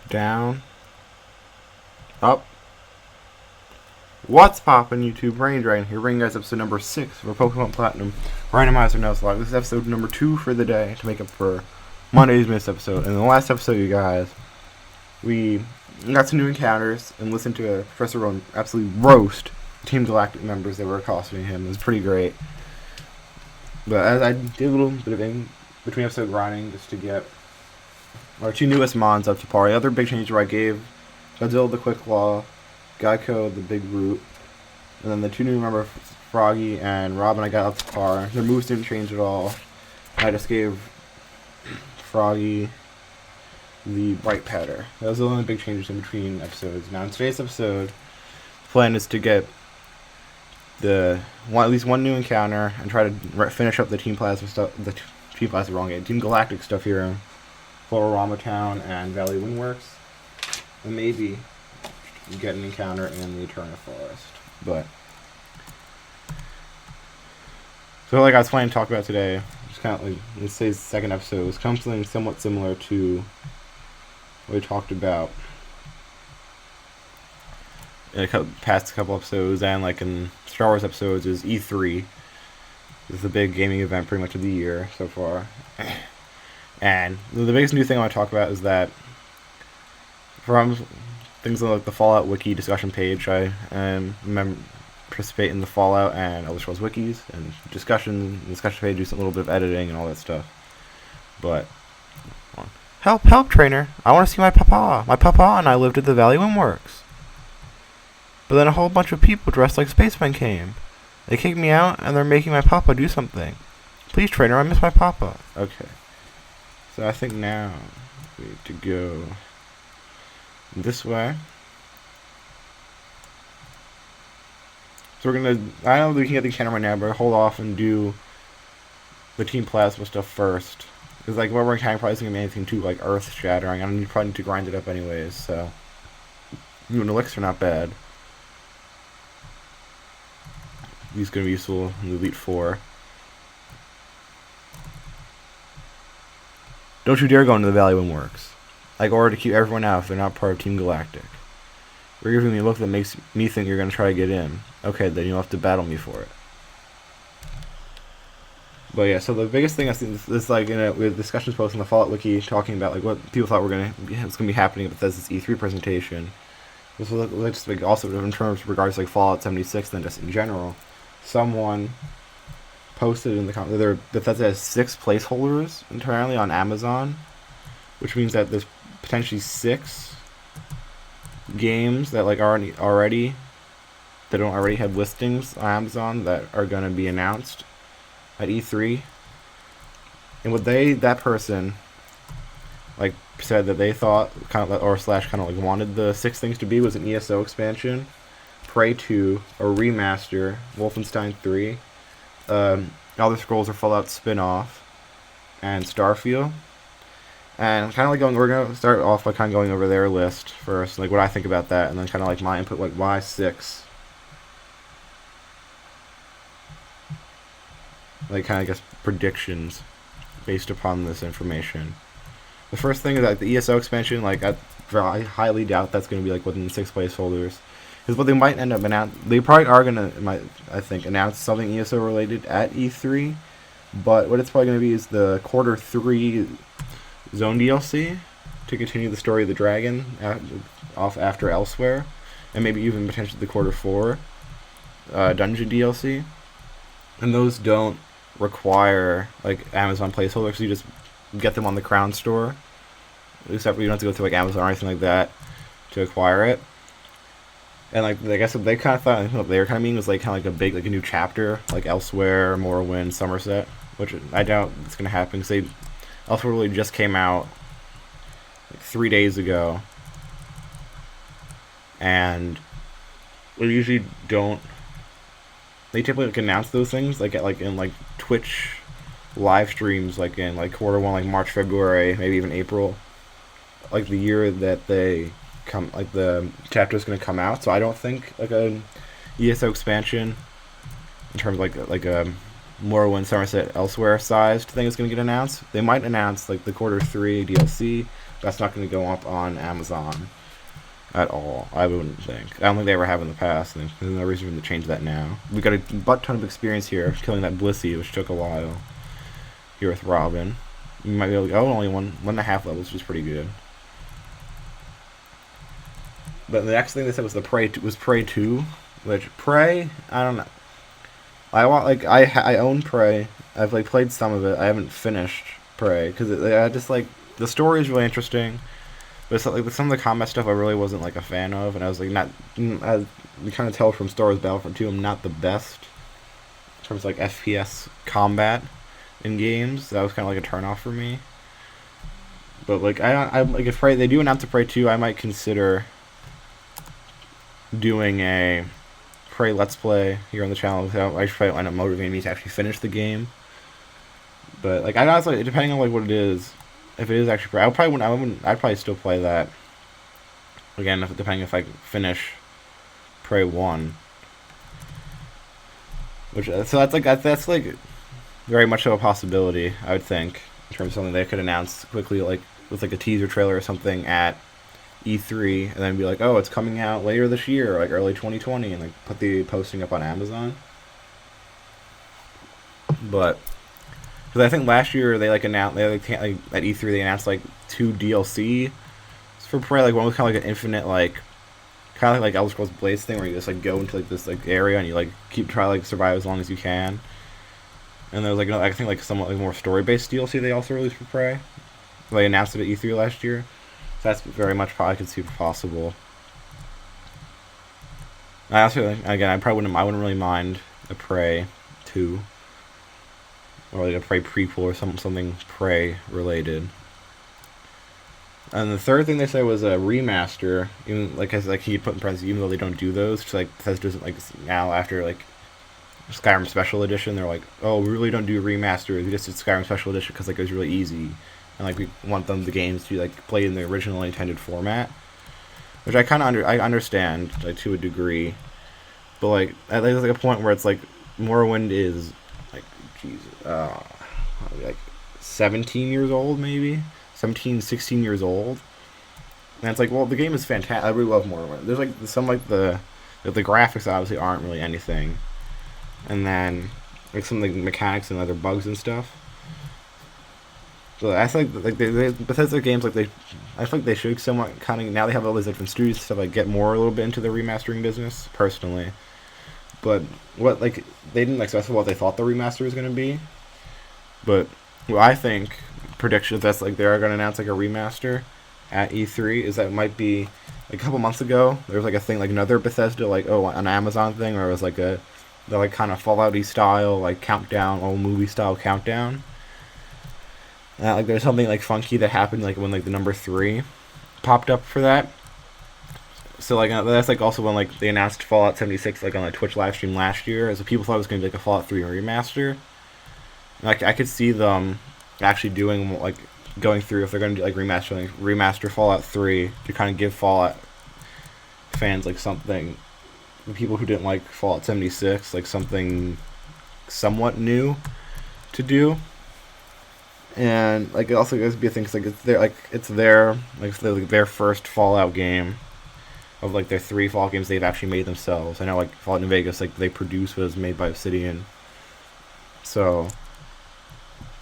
down, up. What's poppin', YouTube? Rain Dragon here, bringing you guys episode number 6 for Pokemon Platinum Randomizer Nuzlocke. This is episode number 2 for the day to make up for Monday's missed episode. And in the last episode, you guys, we got some new encounters and listened to Professor Rowan absolutely roast Team Galactic members that were accosting him. It was pretty great. But as I did a little bit of in between episode grinding just to get our 2 newest Mons up to par. The other big change where I gave Godzilla the Quick Claw, Geico the Big Root, and then the 2 new member Froggi and Robin I got up to par. Their moves didn't change at all. I just gave Froggi the BrightPowder. That was the only big changes in between episodes. Now in today's episode, the plan is to get at least one new encounter and try to finish up the Team Plasma stuff. Team Galactic stuff here in Florama Town and Valley Windworks, and maybe get an encounter in the Eternal Forest. But so, like I was planning to talk about today, just kind of like let's say the second episode was something somewhat similar to what we talked about in a past couple episodes, and like in Star Wars episodes, is E3. This is the big gaming event pretty much of the year so far. And the biggest new thing I want to talk about is that from things like the Fallout Wiki discussion page, I participate in the Fallout and Elder Scrolls wikis and discussion page, do some little bit of editing and all that stuff. But help, trainer! I want to see my papa. My papa and I lived at the Valley Windworks. But then a whole bunch of people dressed like spacemen came. They kicked me out, and they're making my papa do something. Please, trainer, I miss my papa. Okay. So I think now we need to go this way. So we're gonna, I know we can get the camera right now, but hold off and do the Team Plasma stuff first. Because like what we're encountering probably isn't gonna be anything too like earth shattering. I mean, probably need to grind it up anyways, so an elixir not bad. These gonna be useful in the Elite Four. Don't you dare go into the Valley Windworks. Like, or to keep everyone out if they're not part of Team Galactic. You're giving me a look that makes me think you're gonna try to get in. Okay, then you'll have to battle me for it. But yeah, so the biggest thing I see is like with discussions posts on the Fallout Wiki talking about like what people thought was gonna be happening at Bethesda's E3 presentation. This was just like also in terms regards to like Fallout 76 than just in general. Someone posted in the comments that Bethesda has 6 placeholders entirely on Amazon, which means that there's potentially 6 games that like already that don't already have listings on Amazon that are going to be announced at E3. And what that person like said that they thought kind of like wanted the 6 things to be was an ESO expansion, Prey 2, a remaster, Wolfenstein 3, Elder Scrolls or Fallout spin-off, and Starfield. And kind of like we're going to start off by kind of going over their list first, like what I think about that, and then kind of like my input, like why 6. Like kind of, I guess, predictions based upon this information. The first thing is that the ESO expansion, like I highly doubt that's going to be like within the 6 placeholders. Because what they might end up they probably are going to, I think, announce something ESO related at E3. But what it's probably going to be is the Quarter 3 Zone DLC to continue the story of the dragon off after Elsewhere. And maybe even potentially the Quarter 4 Dungeon DLC. And those don't require like Amazon placeholders, so you just get them on the Crown Store. Except for you don't have to go through like Amazon or anything like that to acquire it. And like I guess what they kind of thought what they were kind of meaning was like kind of like a big like a new chapter like Elsewhere, Morrowind, Somerset, which I doubt it's gonna happen because Elsewhere really just came out like 3 days ago, and we usually don't. They typically like announce those things like in like Twitch live streams like in like Quarter 1, like March, February, maybe even April, like the year that they come, like the chapter is going to come out. So I don't think like a ESO expansion in terms of like a Morrowind, Somerset, Elsewhere sized thing is going to get announced. They might announce like the Quarter 3 DLC. That's not going to go up on Amazon at all. I wouldn't think. I don't think they ever have in the past. And there's no reason to change that now. We got a butt ton of experience here killing that Blissey, which took a while. Here with Robin, you might be able to go only 1.5 levels, which is pretty good. But the next thing they said was Prey 2, which Prey, I don't know. I own Prey. I've like played some of it. I haven't finished Prey because I just like the story is really interesting, but it's like some of the combat stuff I really wasn't like a fan of, and I was like not. You kind of tell from Star Wars Battlefront 2 I'm not the best in terms of like FPS combat in games. That was kind of like a turnoff for me. But like I like if Prey, they do announce a Prey 2, I might consider doing a Prey Let's Play here on the channel. I should probably end up motivating me to actually finish the game. But like I honestly, depending on like what it is, if it is actually Prey, I'd probably still play that again, depending if I finish Prey 1. Which so that's like very much so a possibility, I would think, in terms of something they could announce quickly, like with like a teaser trailer or something at E3, and then be like, oh, it's coming out later this year, like early 2020, and like put the posting up on Amazon. But because I think last year they like announced at E3 they announced like 2 DLC for Prey. Like one was kind of like an infinite kind of like Elder Scrolls Blades thing where you just like go into like this like area and you like try like survive as long as you can. And there was like I think like somewhat like more story based DLC they also released for Prey. They announced it at E3 last year. So that's very much probably could see possible. I also again I wouldn't really mind a Prey 2 or like a Prey prequel or something Prey related. And the third thing they said was a remaster. Even like I keep putting parentheses, even though they don't do those, because like Bethesda doesn't like now after like Skyrim Special Edition, they're like, oh, we really don't do remasters. We just did Skyrim Special Edition because like it was really easy, and like we want the games to like play in the original intended format, which I kind of I understand like to a degree, but like there's like a point where it's like Morrowind is like like 17 years old maybe. 17, 16 years old, and it's like, well, the game is fantastic. I really love Morrowind. There's like some like the graphics obviously aren't really anything, and then like some of the mechanics and other bugs and stuff. So I think like Bethesda games I feel like they should somewhat kind of now they have all these different studios and stuff like get more a little bit into the remastering business personally, but what like they didn't like specify what they thought the remaster was going to be, but what I think. Predictions that's like they are going to announce like a remaster at E3 is that it might be like a couple months ago there was like a thing like another Bethesda like an Amazon thing where it was like the like kind of Fallout-y style like countdown, old movie style countdown. Like there's something like funky that happened like when like the number 3 popped up for that. So like that's like also when like they announced Fallout 76 like on a Twitch live stream last year, as people thought it was going to be like a Fallout 3 remaster. Like I could see them actually doing like going through if they're going to do like remaster Fallout 3 to kind of give Fallout fans like something, the people who didn't like Fallout 76, like something somewhat new to do. And like it also goes to be a thing cause, like it's their first Fallout game of like their 3 Fallout games they've actually made themselves. I know like Fallout New Vegas like they produced was made by Obsidian, so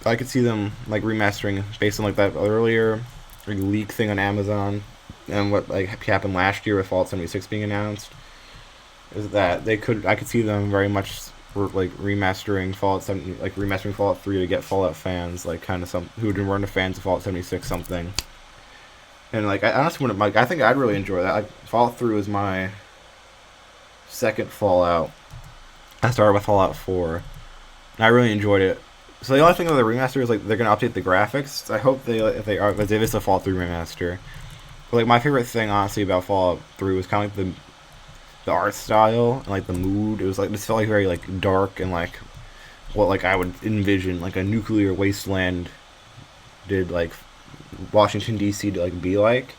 I could see them like remastering based on like that earlier like, leak thing on Amazon and what like happened last year with Fallout 76 being announced. Is that I could see them very much like remastering Fallout 3 to get Fallout fans like kind of some who weren't fans of Fallout 76 something. And like I honestly wouldn't like I think I'd really enjoy that. Like, Fallout 3 was my second Fallout. I started with Fallout 4, and I really enjoyed it. So the only thing with the remaster is like they're gonna update the graphics. I hope if it's a Fallout 3 remaster. But like my favorite thing honestly about Fallout 3 was kind of like the art style and like the mood. It was like this felt like very like dark and like what like I would envision like a nuclear wasteland did like Washington DC to like be like.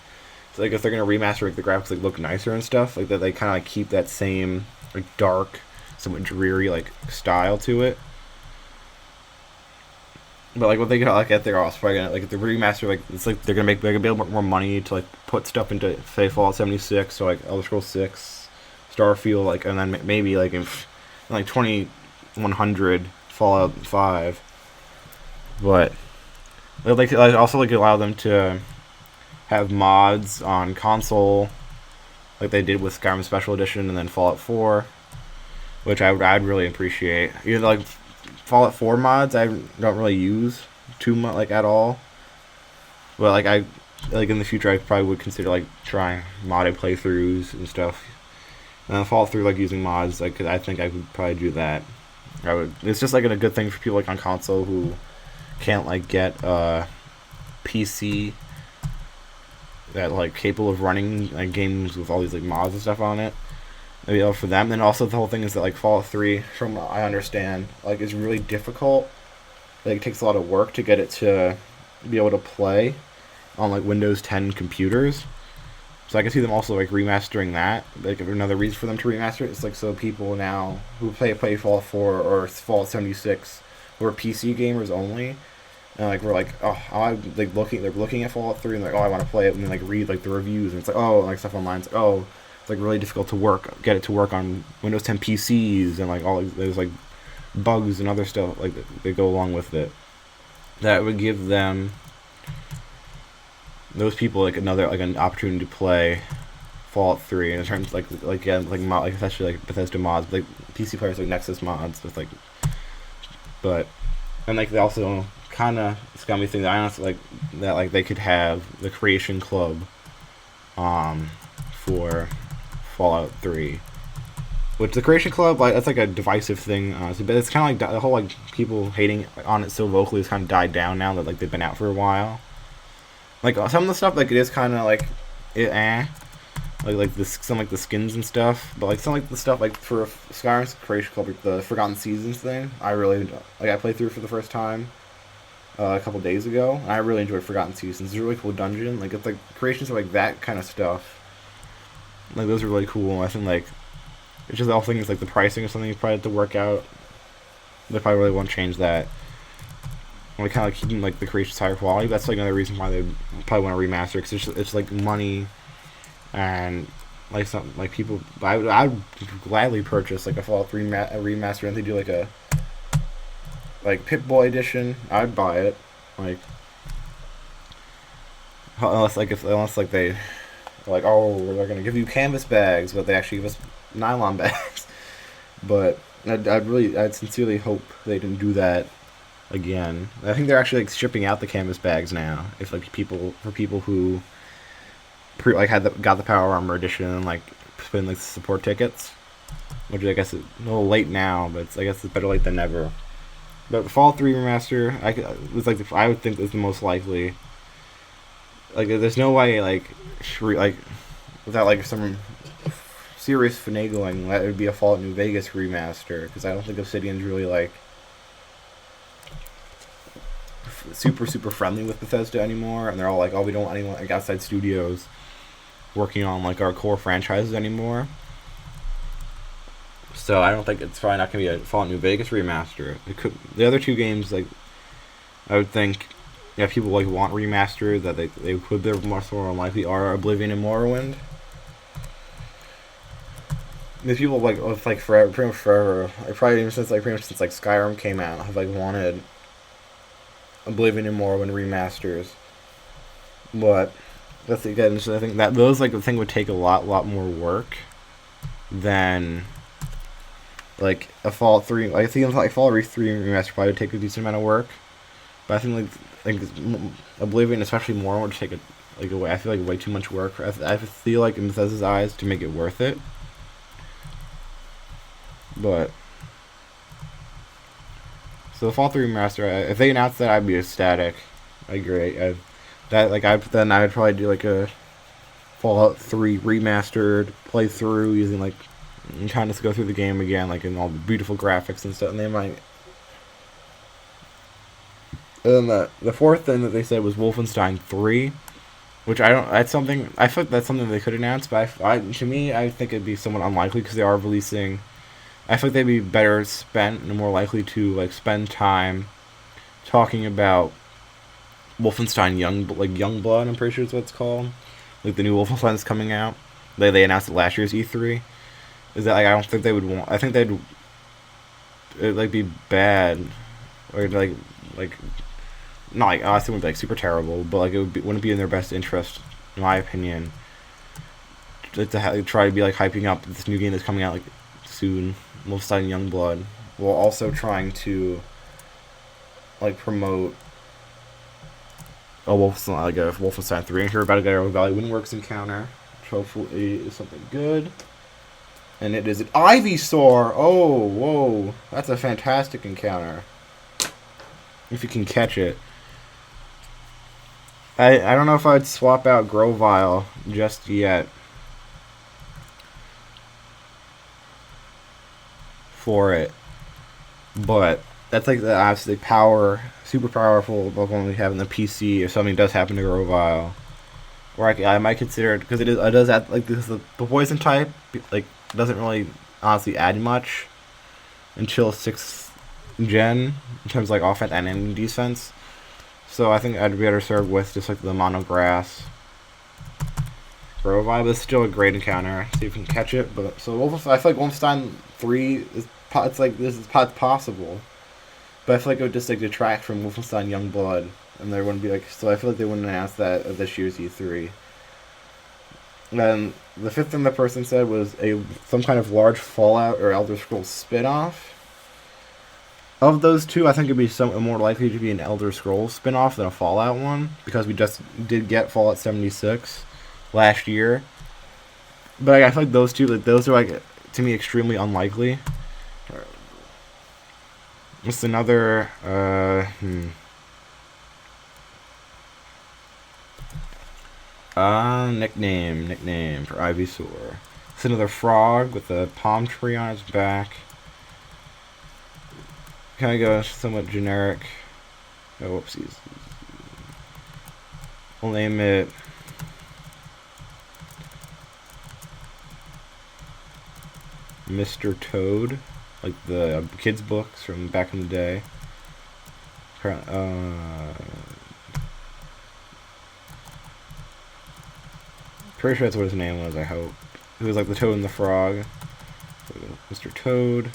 So like if they're gonna remaster like the graphics like look nicer and stuff like that, they kind of like keep that same like dark, somewhat dreary like style to it. But like what they like at their also probably gonna like if the remaster like it's like they're gonna make like a bit more money to like put stuff into say Fallout 76 or like Elder Scrolls 6, Starfield like and then maybe like if like 2100 Fallout 5. But like also like allow them to have mods on console like they did with Skyrim Special Edition and then Fallout 4, which I'd really appreciate. Even like Fallout 4 mods I don't really use too much like at all, but like I like in the future I probably would consider like trying modded playthroughs and stuff. And Fallout 3 like using mods like I think I would probably do that. I would. It's just like a good thing for people like on console who can't like get PC that like capable of running like games with all these like mods and stuff on it. Maybe for them. And also the whole thing is that like Fallout 3, from what I understand, like is really difficult. Like it takes a lot of work to get it to be able to play on like Windows 10 computers. So I can see them also like remastering that. Like another reason for them to remaster it is like so people now who play Fallout 4 or Fallout 76 who are PC gamers only. And like we're like, oh, they're looking at Fallout 3 and like, oh, I want to play it, and then like read like the reviews and it's like, oh, like stuff online. It's like, oh, it's like really difficult to get it to work on Windows 10 PCs and like all there's like bugs and other stuff like that go along with it. That would give them those people like an opportunity to play Fallout 3 in terms like especially like Bethesda mods, but, like PC players like Nexus mods with like, but and like they also kind of scummy thing that I honestly like that like they could have the Creation Club for Fallout 3, which the Creation Club like that's like a divisive thing honestly, but it's kind of like the whole like people hating on it so vocally has kind of died down now that like they've been out for a while. Like some of the stuff like it is kind of like like this some like the skins and stuff, but like some like the stuff like for Skyrim's Creation Club, like the Forgotten Seasons thing, I really like. I played through for the first time a couple days ago, and I really enjoyed Forgotten Seasons. It's a really cool dungeon. Like it's like creations of like that kind of stuff. Like those are really cool. I think like it's just all things like the pricing or something you probably have to work out. They probably really won't change that. And we kind of like keeping like the creations higher quality. That's like another reason why they probably want to remaster, because it's like money and like some like people. I would gladly purchase like a Fallout 3 remaster, and they do like a like Pip-Boy edition. I'd buy it. Like unless like they like, oh, they're gonna give you canvas bags, but they actually give us nylon bags. But I'd sincerely hope they didn't do that again. I think they're actually like shipping out the canvas bags now. If like people who got the Power Armor edition and like put in like support tickets, which I guess is a little late now, but I guess it's better late than never. But the Fallout 3 remaster, I would think is the most likely. Like, there's no way like without like some serious finagling that it would be a Fallout New Vegas remaster, because I don't think Obsidian's really like super friendly with Bethesda anymore, and they're all like, oh, we don't want anyone like outside studios working on like our core franchises anymore. So I don't think it's probably not gonna be a Fallout New Vegas remaster. The other two games, like I would think, if people like want remastered, that they could, they're more unlikely are Oblivion and Morrowind. There's people like with like pretty much forever, probably even since like Skyrim came out, have like wanted Oblivion and Morrowind remasters. But that's again, so I think that those like the thing would take a lot more work than like a Fallout 3. Like, I think like Fallout 3 remaster probably would take a decent amount of work. But I think like Oblivion, especially Morrowind, would take away. I feel like way too much work. I feel like in Bethesda's eyes to make it worth it. But so the Fallout 3 remaster, if they announced that, I'd be ecstatic. I agree. Then I would probably do like a Fallout 3 remastered playthrough using like and kind of go through the game again, like in all the beautiful graphics and stuff. And they might. And then the fourth thing that they said was Wolfenstein 3, which I don't. That's something I feel like that's something they could announce, but to me, I think it'd be somewhat unlikely because they are releasing. I feel like they'd be better spent and more likely to like spend time talking about Wolfenstein Youngblood. I'm pretty sure is what it's called. Like the new Wolfenstein that's coming out. They announced it last year's E3. Is that like I don't think they would want. I think it'd like be bad, or like not like honestly it wouldn't be like super terrible, but like wouldn't be in their best interest, in my opinion, to try to be like hyping up this new game that's coming out like soon, Wolfenstein Youngblood, while also trying to like promote a Wolfenstein 3. And here about to get a Valley Windworks encounter, which hopefully is something good. And it is an Ivysaur! Oh, whoa. That's a fantastic encounter. If you can catch it. I don't know if I'd swap out Grovyle just yet for it. But that's like the absolute super powerful Pokemon we have in the PC if something does happen to Grovyle. Or I might consider it, because it does add, like, this the poison type, like, doesn't really honestly add much until 6th gen in terms of like offense and defense. So I think I'd be better served with just like the mono grass Grovyle, but it's still a great encounter. See if you can catch it. But so I feel like Wolfenstein 3 is possible, but I feel like it would just like detract from Wolfenstein Youngblood, and there wouldn't be like. So I feel like they wouldn't announce that at this year's E3. And the fifth thing the person said was some kind of large Fallout or Elder Scrolls spin-off. Of those two, I think it'd be more likely to be an Elder Scrolls spin-off than a Fallout one, because we just did get Fallout 76 last year. But I feel like those two, those are like to me extremely unlikely. It's another nickname for Ivysaur. It's another frog with a palm tree on its back. Kind of go somewhat generic. Oh, whoopsies. We'll name it Mr. Toad, like the kids' books from back in the day. Pretty sure that's what his name was, I hope. It was like the Toad and the Frog. So, Mr. Toad.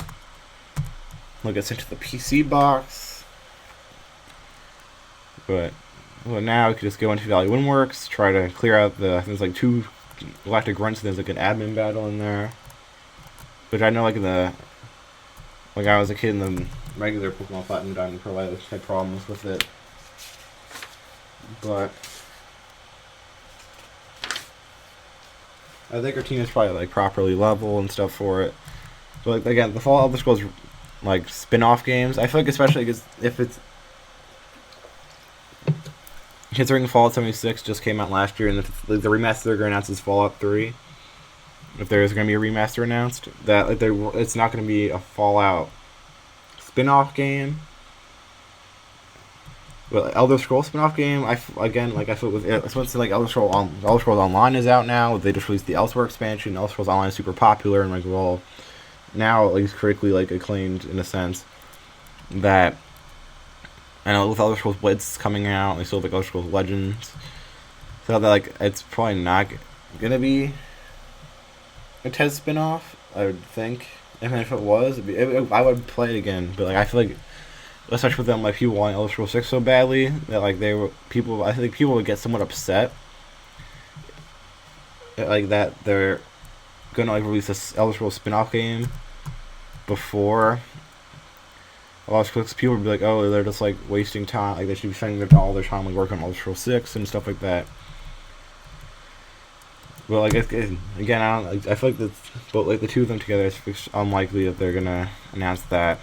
He'll get sent to the PC box. But now we can just go into Valley Windworks, try to clear out I think there's like 2 galactic grunts, and there's like an admin battle in there. Which I know like when I was a kid in the regular Pokemon Platinum Diamond Pearl, I had problems with it. But I think our team is probably like properly level and stuff for it. But like, again, the Fallout Elder Scrolls like spin-off games, I feel like especially if it's considering Fallout 76 just came out last year, and if the remaster they're going to announce is Fallout 3, if there is going to be a remaster announced, that like it's not going to be a Fallout spin-off game. But Elder Scrolls spin-off game, I feel with like Elder Scrolls Online is out now. They just released the Elsewhere expansion. Elder Scrolls Online is super popular, and like we're all now at least critically like acclaimed in a sense. That I know with Elder Scrolls Blitz coming out, they still have like Elder Scrolls Legends, so that like it's probably not gonna be a TES spin-off, I would think. And if it was, I would play it again. But like I feel like, especially with them, like people want Elder Scrolls 6 so badly that like I think people would get somewhat upset, like that they're gonna like release this Elder Scrolls spin-off game before Elder Scrolls. People would be like, oh, they're just like wasting time. Like they should be spending all their time like working on Elder Scrolls 6 and stuff like that. Well, I guess again, I feel like the two of them together, it's unlikely that they're gonna announce that.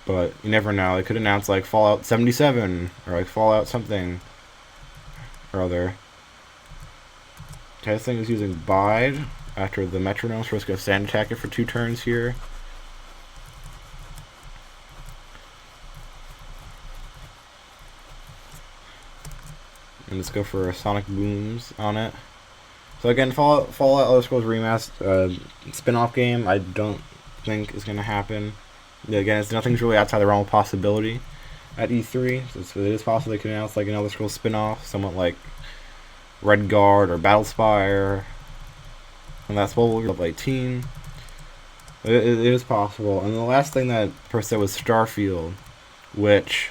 But you never know. They could announce like Fallout 77 or like Fallout something or other. Testing is using Bide after the metronome, so we're just gonna stand attack it for 2 turns here. And let's go for SonicBooms on it. So again, Fallout Elder Scrolls Remastered spin-off game, I don't think is going to happen. Yeah, again, nothing's really outside the realm of possibility. at E3. So it is possible they could announce like an Elder Scrolls spin-off, somewhat like Redguard or Battlespire. And that's what we'll play team. It is possible. And the last thing that per se was Starfield, which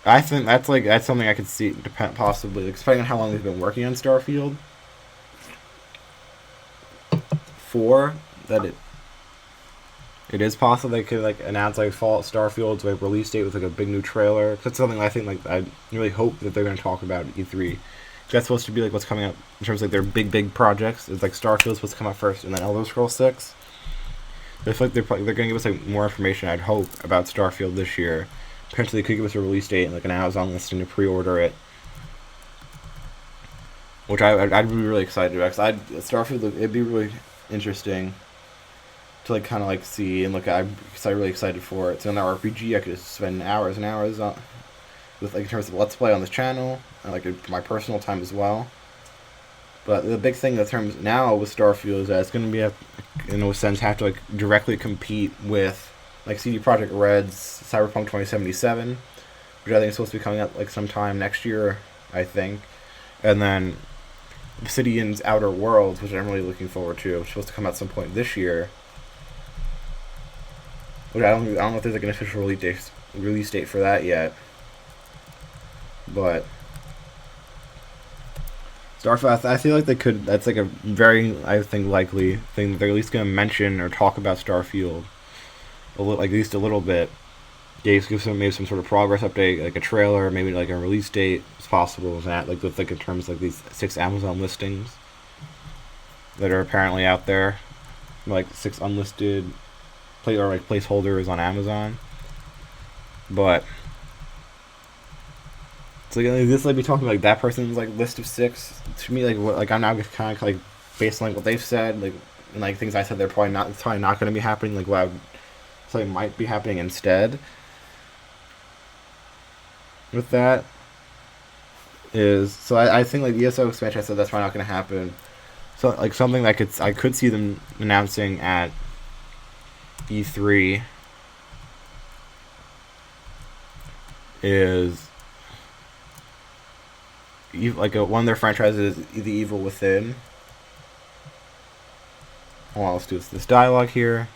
I think that's something I could see possibly, like, depending on how long they've been working on Starfield. That it is possible they could like announce like Fallout Starfield's like release date with like a big new trailer. That's something I think like I really hope that they're going to talk about at E3. That's supposed to be like what's coming up in terms of like their big projects. It's like Starfield's supposed to come out first, and then Elder Scrolls 6. I feel like they're going to give us like more information, I'd hope, about Starfield this year. Potentially, they could give us a release date and like an Amazon listing to pre-order it, which I'd be really excited about. Cause Starfield, it'd be really interesting to like kind of like see and look at. I'm really excited for it. So in that RPG, I could just spend hours and hours on with like in terms of Let's Play on this channel, and like my personal time as well. But the big thing in terms now with Starfield is that it's going to be, in a sense, have to like directly compete with like CD Projekt Red's Cyberpunk 2077, which I think is supposed to be coming out like sometime next year, I think, and then Obsidian's Outer Worlds, which I'm really looking forward to, which is supposed to come out some point this year. Which I don't know if there's like an official release date for that yet, but Starfield, I feel like they could. That's like a very, I think, likely thing that they're at least going to mention or talk about Starfield, like at least a little bit. Give some maybe some sort of progress update, like a trailer, maybe like a release date. It's possible that like with like in terms of like these 6 Amazon listings that are apparently out there, like 6 unlisted placeholders on Amazon, but. So like, this like be talking like that person's like list of 6 to me like I'm now kind of like based on like what they've said like and like things I said it's probably not going to be happening like what something might be happening instead. With that is so I think like ESO expansion I said that's probably not going to happen. So like something that I could see them announcing at E3 is like one of their franchises is The Evil Within. Well, let's do this dialogue here.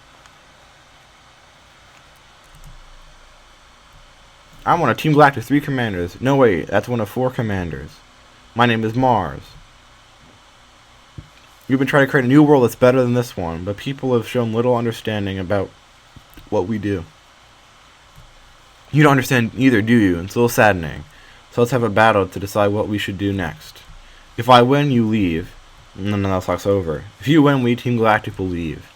I'm one of Team Galactic's 3 commanders. No, wait, that's one of 4 commanders. My name is Mars. We've been trying to create a new world that's better than this one, but people have shown little understanding about what we do. You don't understand either, do you? It's a little saddening. So let's have a battle to decide what we should do next. If I win, you leave. And then the talk's over. If you win, we Team Galactic will leave.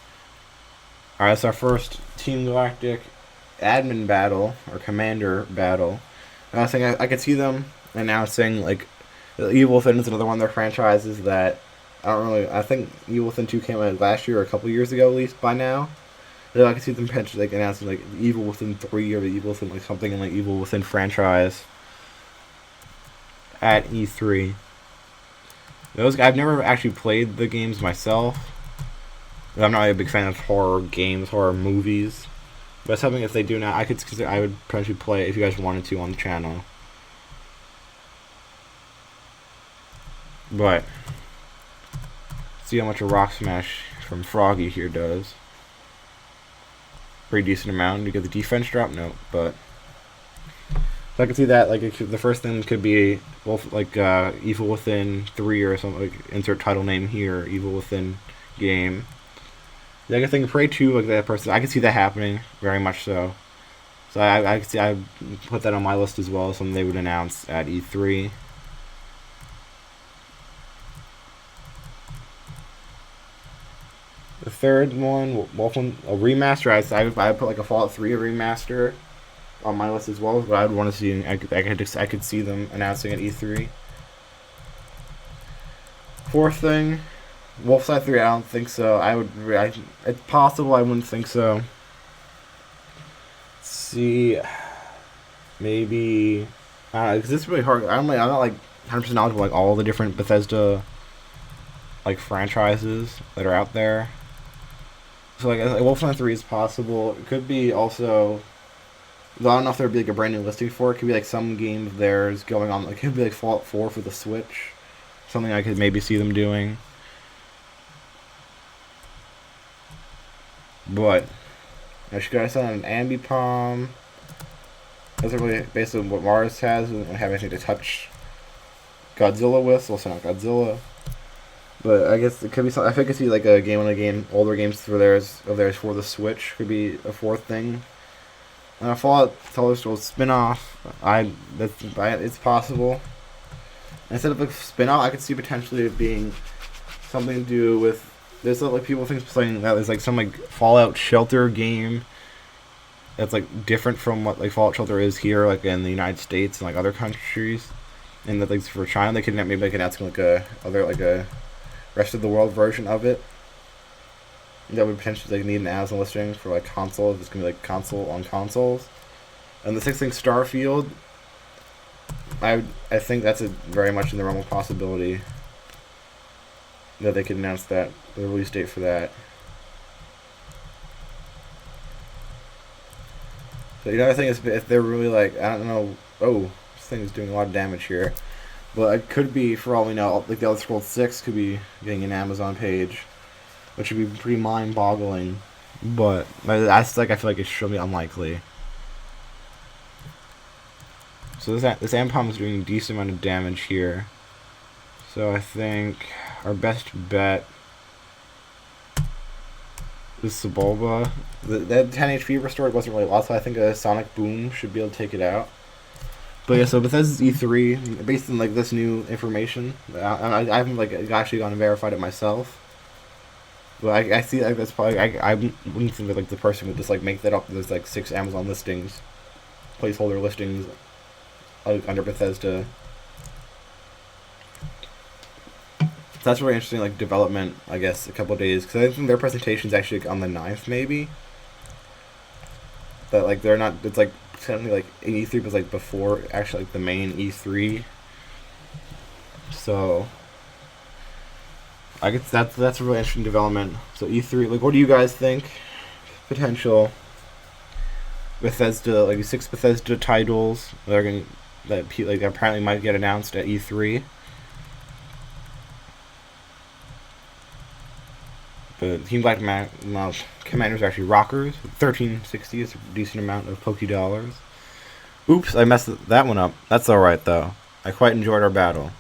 Alright, that's our first Team Galactic admin battle, or commander battle. And I was saying I could see them announcing, like, Evil Within is another one of their franchises that I think Evil Within 2 came out last year or a couple years ago at least by now. So I could see them potentially like announcing like Evil Within 3 or the Evil Within like something in like Evil Within franchise at E3. I've never actually played the games myself. I'm not really a big fan of horror games, horror movies. But something if they do now, I would potentially play it if you guys wanted to on the channel. But see how much a Rock Smash from Froggi here does. Pretty decent amount. You get the defense drop, no, but so I can see that like the first thing could be both like Evil Within 3 or something. Like insert title name here, Evil Within game. Yeah, I think Prey 2 like that person. I can see that happening very much so. So I can see I put that on my list as well. Something they would announce at E3. The third one, a remaster. I put like a Fallout 3 remaster on my list as well. But I'd want to see. I could see them announcing at E3. Fourth thing, Wolfside 3. I don't think so. It's possible. I wouldn't think so. Let's see, maybe I don't know, because it's really hard. I'm not like 100% knowledgeable like all the different Bethesda like franchises that are out there. So like Wolfenstein 3 is possible. It could be also Though I don't know if there'd be like a brand new listing for it. Could be like some game of theirs going on. Like, it could be like Fallout 4 for the Switch. Something I could maybe see them doing. But I should guys on an Ambipom. That's really basically what Mars has. We don't have anything to touch Godzilla with, so it's not Godzilla. But I guess it could be something. I think I could see like a game on a game, older games for theirs for the Switch could be a fourth thing. And a Fallout Telescope spin-off, it's possible. Instead of a spin-off, I could see potentially it being something to do with. There's like people think saying that there's like some like Fallout Shelter game that's like different from what like Fallout Shelter is here, like in the United States and like other countries. And that like for China, they could maybe they could ask like a rest of the world version of it. That would potentially like need an Amazon listing for like consoles. It's gonna be like console on consoles. And the sixth thing, Starfield. I think that's very much in the realm of possibility that they could announce that the release date for that. So the other thing is if they're really like, I don't know. Oh, this thing is doing a lot of damage here. But it could be, for all we know, like the Elder Scrolls 6 could be getting an Amazon page, which would be pretty mind-boggling. But that's like I feel like it should be unlikely. So this Ambipom is doing a decent amount of damage here. So I think our best bet is Sebulba. That 10 HP restored wasn't really a lot, so I think a SonicBoom should be able to take it out. But yeah, so Bethesda's E3, based on like this new information, I haven't like actually gone and verified it myself. But I see like that's probably I wouldn't think that like the person would just like make that up. There's like 6 Amazon listings, placeholder listings, under Bethesda. So that's really interesting, like development. I guess a couple of days because I think their presentation's actually like, on the 9th maybe. But like they're not. It's like something like E3 was like before actually like the main E3. So I guess that's a really interesting development. So E3, like, what do you guys think? Potential Bethesda, like 6 Bethesda titles that are that like apparently might get announced at E3. But Team Galactic commanders are actually rockers. 1360 is a decent amount of Poké dollars. Oops, I messed that one up. That's alright though. I quite enjoyed our battle.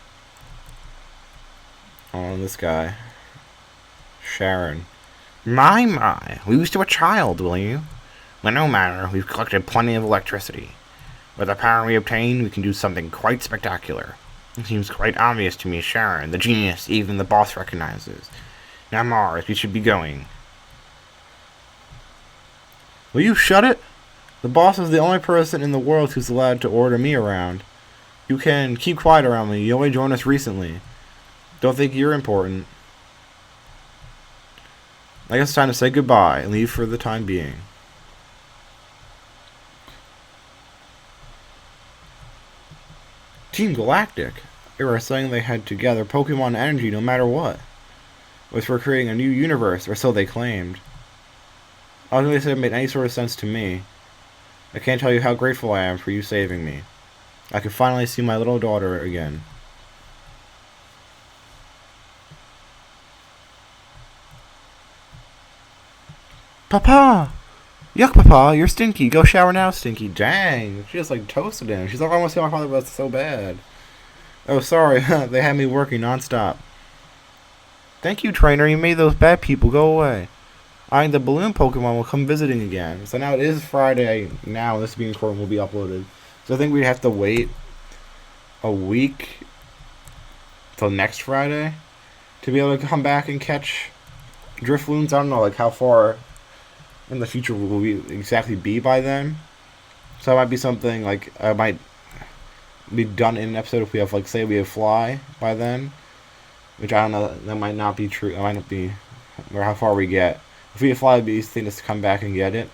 Oh, this guy. Sharon. My, lose to a child, will you? Well, no matter, we've collected plenty of electricity. With the power we obtain, we can do something quite spectacular. It seems quite obvious to me, Sharon, the genius even the boss recognizes. Now, Mars, we should be going. Will you shut it? The boss is the only person in the world who's allowed to order me around. You can keep quiet around me. You only joined us recently. Don't think you're important. I guess it's time to say goodbye and leave for the time being. Team Galactic. They were saying they had to gather Pokemon energy no matter what. It was for creating a new universe, or so they claimed. I don't really say it made any sort of sense to me. I can't tell you how grateful I am for you saving me. I could finally see my little daughter again. Papa! Yuck, Papa, you're stinky. Go shower now, Stinky. Dang, she just like toasted him. She's like, I want to see my father was so bad. Oh, sorry, they had me working non-stop. Thank you, trainer. You made those bad people go away. The balloon Pokemon will come visiting again. So now it is Friday now. This being recorded will be uploaded. So I think we'd have to wait a week till next Friday to be able to come back and catch Drifloons. I don't know like how far in the future will we exactly be by then. So it might be something like I might be done in an episode if we have like say we have Fly by then. Which I don't know, that might not be true. It might not be or how far we get. If we have Fly, it'd be easy to come back and get it.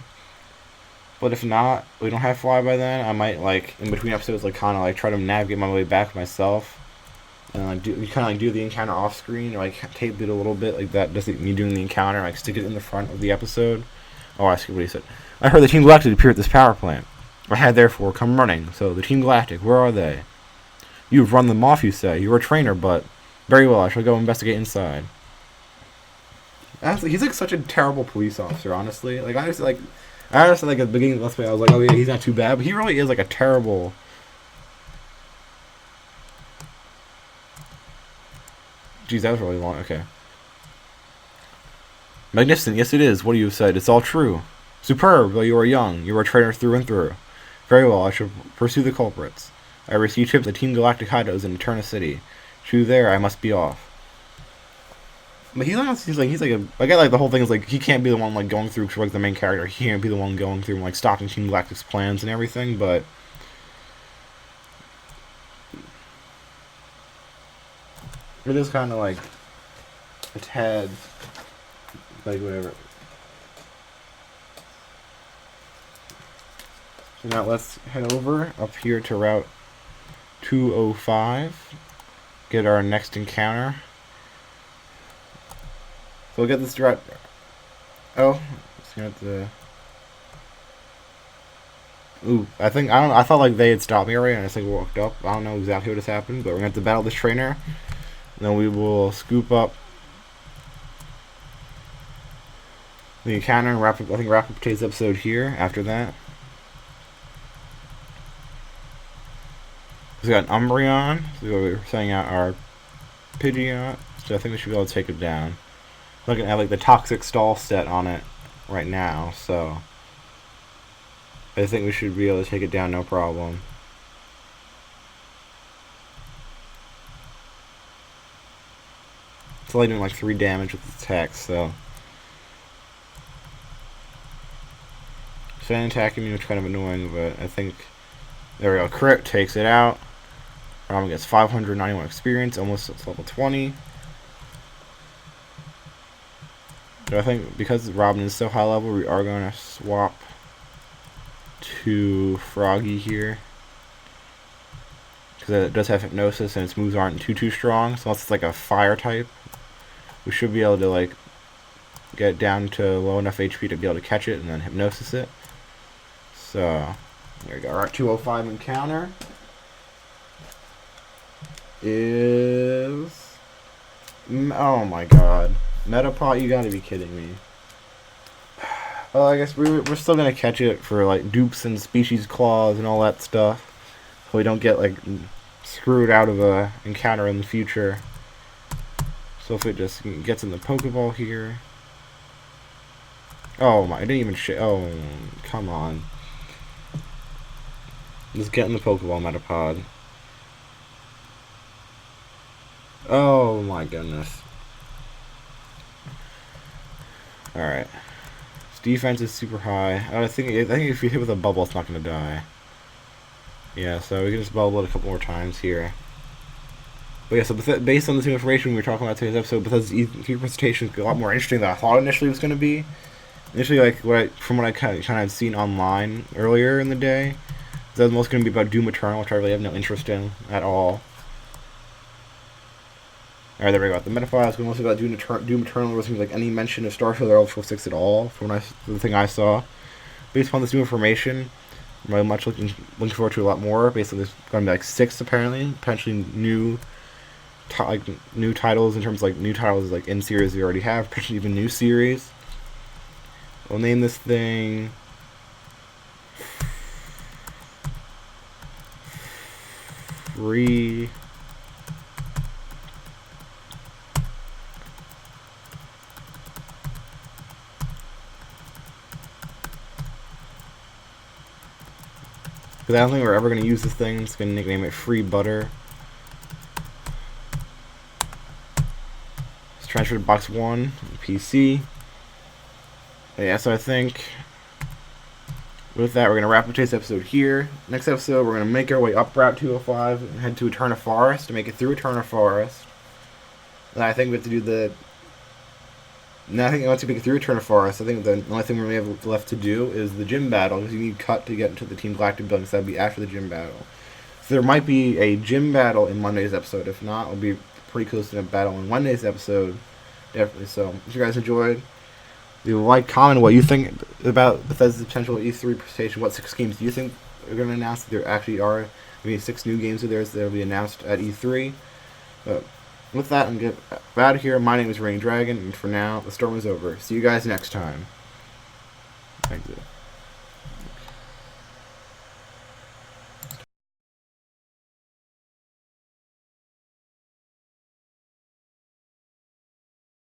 But if not, we don't have Fly by then, I might, like, in between episodes, like, kind of, like, try to navigate my way back myself. And, like, do the encounter off screen, or, like, tape it a little bit, like that, just me doing the encounter, like, stick it in the front of the episode. Oh, I see what he said. I heard the Team Galactic appear at this power plant. Ahead, therefore, come running. So, the Team Galactic, where are they? You've run them off, you say. You're a trainer, but... Very well, I shall go investigate inside. Honestly, he's like such a terrible police officer, honestly. Like, I honestly, like, at the beginning of the Let's Play, I was like, oh yeah, he's not too bad, but he really is like a terrible... Jeez, that was really long. Okay. Magnificent, yes it is. What do you have said? It's all true. Superb, though you are young. You are a trainer through and through. Very well, I shall pursue the culprits. I receive tips at Team Galactic hideouts in Eterna City. True there, I must be off. But he's like a... I get like the whole thing is like he can't be the one like going through like the main character. He can't be the one going through and like stopping Team Galactic's plans and everything, but... It is kind of like a tad, like whatever. So now let's head over up here to Route 205. Get our next encounter. So we'll get this route. Oh, it's gonna have to. Ooh, I thought like they had stopped me already, and I just like walked up. I don't know exactly what has happened, but we're gonna have to battle this trainer. Then we will scoop up the encounter and wrap up today's episode here after that. We got an Umbreon, so we're setting out our Pidgeot, so I think we should be able to take it down. Looking at like the Toxic Stall set on it right now, so I think we should be able to take it down no problem. It's only doing like 3 damage with its attacks, so. Fan attacking me, which is kind of annoying, but I think. There we go. Crit takes it out. Robin gets 591 experience, almost at level 20. So I think because Robin is so high level, we are going to swap to Froggi here. Because it does have Hypnosis and its moves aren't too strong, so unless it's like a fire type, we should be able to like get down to low enough HP to be able to catch it and then Hypnosis it. So there we go. Our 205 encounter is... Oh my god. Metapod, you gotta be kidding me. Well, I guess we're still gonna catch it for like dupes and species claws and all that stuff. So we don't get like screwed out of a encounter in the future. So if it just gets in the Pokeball here. Oh my, I didn't even oh, come on. Just get in the Pokeball, Metapod. Oh my goodness. Alright. Its defense is super high. I think if you hit with a bubble, it's not going to die. Yeah, so we can just bubble it a couple more times here. But yeah, so based on this new information we were talking about today's episode, Bethesda's E3 presentation is a lot more interesting than I thought initially it was going to be. Initially, like from what I kind of had seen online earlier in the day, that was mostly going to be about Doom Eternal, which I really have no interest in at all. Alright, there we go. The Metapod is mostly about Doom Eternal. There wasn't like any mention of Star Field or Ultra 6 at all from the thing I saw. Based upon this new information, I'm really much looking forward to a lot more. Basically, there's going to be like 6 apparently, potentially new titles in terms of like new titles like in series we already have, potentially even new series. We'll name this thing Free. Because I don't think we're ever going to use this thing. It's going to nickname it Free Butter. Let's transfer to box 1, PC. Yeah, so I think with that, we're going to wrap up today's episode here. Next episode, we're going to make our way up Route 205 and head to Eterna Forest to make it through Eterna Forest. And I think we have to do the... Now I think once you make it through Eterna Forest, I think the only thing we may have left to do is the gym battle, because you need cut to get into the Team Galactic building, so that would be after the gym battle. So there might be a gym battle in Monday's episode. If not, it'll be pretty close to a battle in Monday's episode. Definitely. So, if you guys enjoyed, leave a like, comment what you think about Bethesda's potential E3 presentation. What 6 games do you think they're going to announce that there actually are maybe 6 new games of theirs that will be announced at E3. With that, I'm going to get out of here. My name is Rain Dragon, and for now, the storm is over. See you guys next time. Thank you.